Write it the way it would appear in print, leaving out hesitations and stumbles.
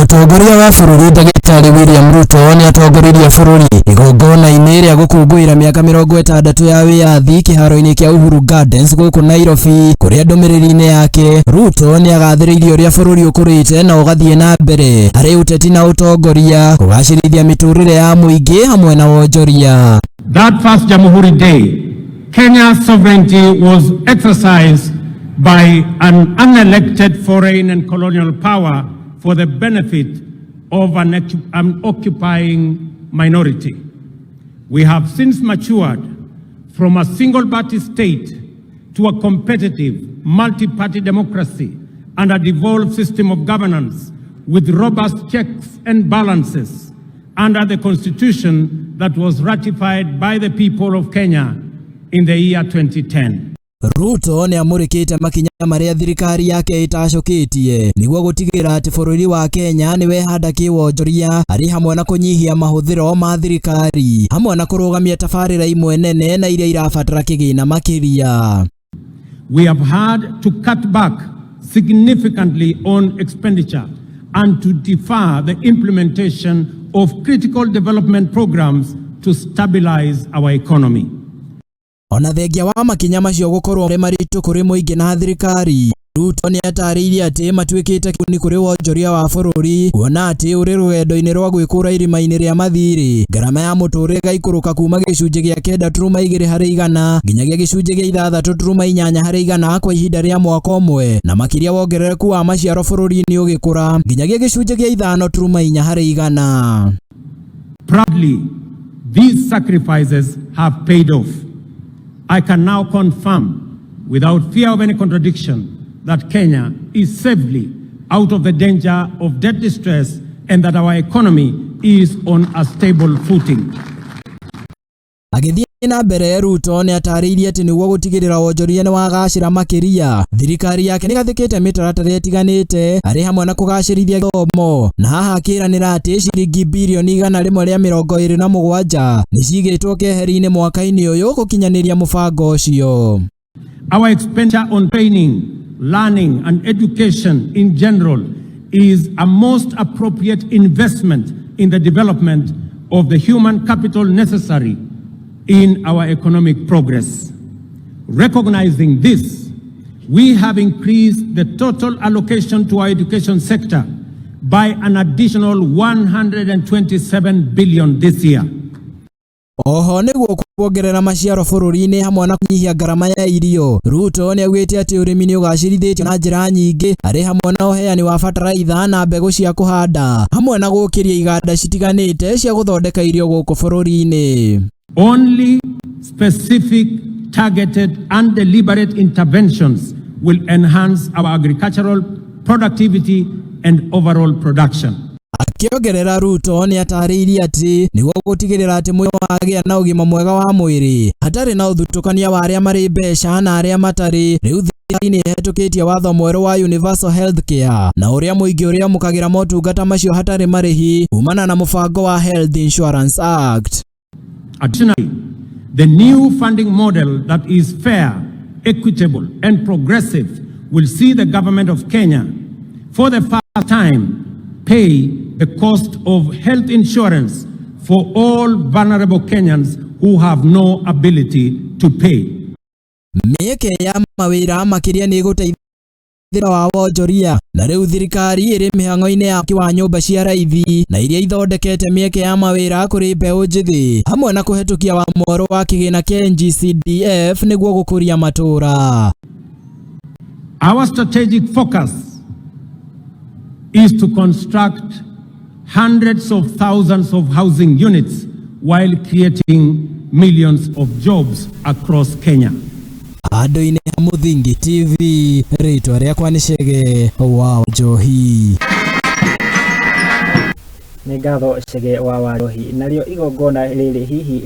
Mutongoria wa bururi Ndagitari William Ruto niatongoririe bururi igongona-inĩ rĩa gũkũngũĩra mĩaka 60 ya Wiyathi kĩharo-inĩ kĩa Uhuru Gardens gũkũ Nairobi, kũrĩa Ndumiririini yake Ruto nĩagathĩrĩirie ũrĩa bururi ũkũrĩte na ũgathiĩ na mbere harĩ uteti na utongoria kugacirithia miturire ya Muingi hamwe na Wonjoria. That first Jamhuri Day, Kenya's sovereignty was exercised by an unelected foreign and colonial power for the benefit of an occupying minority. We have since matured from a single-party state to a competitive, multi-party democracy and a devolved system of governance with robust checks and balances under the constitution that was ratified by the people of Kenya in the year 2010. Ruto niamurikite makinya maria thirikari yake itacokitie niguo gutigirira ati bururi wa Kenya ni wehanda kiwonjoria ari hamwe na kunyihia mahuthiro ma thirikari hamwe na kurugamia tabarira imwe nene na iria irabatara kigina makiria. We have had to cut back significantly on expenditure and to defer the implementation of critical development programs to stabilize our economy. Ona thengia wa makinya macio gukorwo maritu kuri muingi na thirikari, Ruto niatariirie ati matuikite kuni kuri Wonjoria wa bururi kuona ati uri rugendo-ini rwa gwikura irima-ini ria mathiri garama ya muturire gaikuruka kuma gicunji gia 9.2% nginyagia gicunji gia 6.8% kwa ihinda ria mwaka umwe, na makiria wongerereku wa maciaro bururi-ini ugikura nginyagia gicunji gia 5.4%. Proudly, these sacrifices have paid off. I can now confirm, without fear of any contradiction, that Kenya is safely out of the danger of debt distress and that our economy is on a stable footing. Agithii na mbere Ruto niatariirie ati niguo gutigirira Wonjoria ni wagacira makiria, thirikari yake nigathikite mitaratara itiganite ari hamwe na kugacirithia Githomo, na haha akiranira ati ciringi bilioni 127 ni cigitwo keheri-ini mwaka-ini uyu gukinyaniria mubango ucio. Our expenditure on training, learning and education in general is a most appropriate investment in the development of the human capital necessary in our economic progress. Recognizing this, we have increased the total allocation to our education sector by an additional 127 billion this year. Oho niguo kuongerera maciaro bururi-ini hamwe na kunyihia garama ya irio. Ruto niaugite ati urimi ni ugacirithitio na njira nyingi ari hamwe na uheani wa bataraitha na mbegu cia kuhanda hamwe na gukiria iganda citiganite cia guthondeka irio guku bururi-ini. Only specific, targeted and deliberate interventions will enhance our agricultural productivity and overall production. Akiongerera Ruto niatariirie ati niguo gutigirira ati mwiri wagia na ugima mwega wa mwiri hatari na uthutukania wa aria mari mbeca na aria matari. Riu thirikari ni hetũkĩtie watho mwerũ wa universal health care na uria muingi uria mukagira motungata macio hatari marihi kumana na mubango wa Health Insurance Act. Additionally, the new funding model that is fair, equitable and progressive will see the government of Kenya for the first time pay the cost of health insurance for all vulnerable Kenyans who have no ability to pay. Mieke ya Mawira Makiria ni guteithia wa Wonjoria, na riu thirikari iri mihango-ini ya wa nyumba cia raithi na iria ithondekete mieke ya mawira kuri mbeũ njithi hamwe na kuhetukia wa moro wa kigina kia NGCDF niguo gukuria matura. Our strategic focus is to construct hundreds of thousands of housing units while creating millions of jobs across Kenya. Ado-ini ya Muthingi TV, ritwa riakwa ni Chege wa Njohi. Ni ngatho Chege wa Njohi. Narĩo igongona rĩrĩ hihi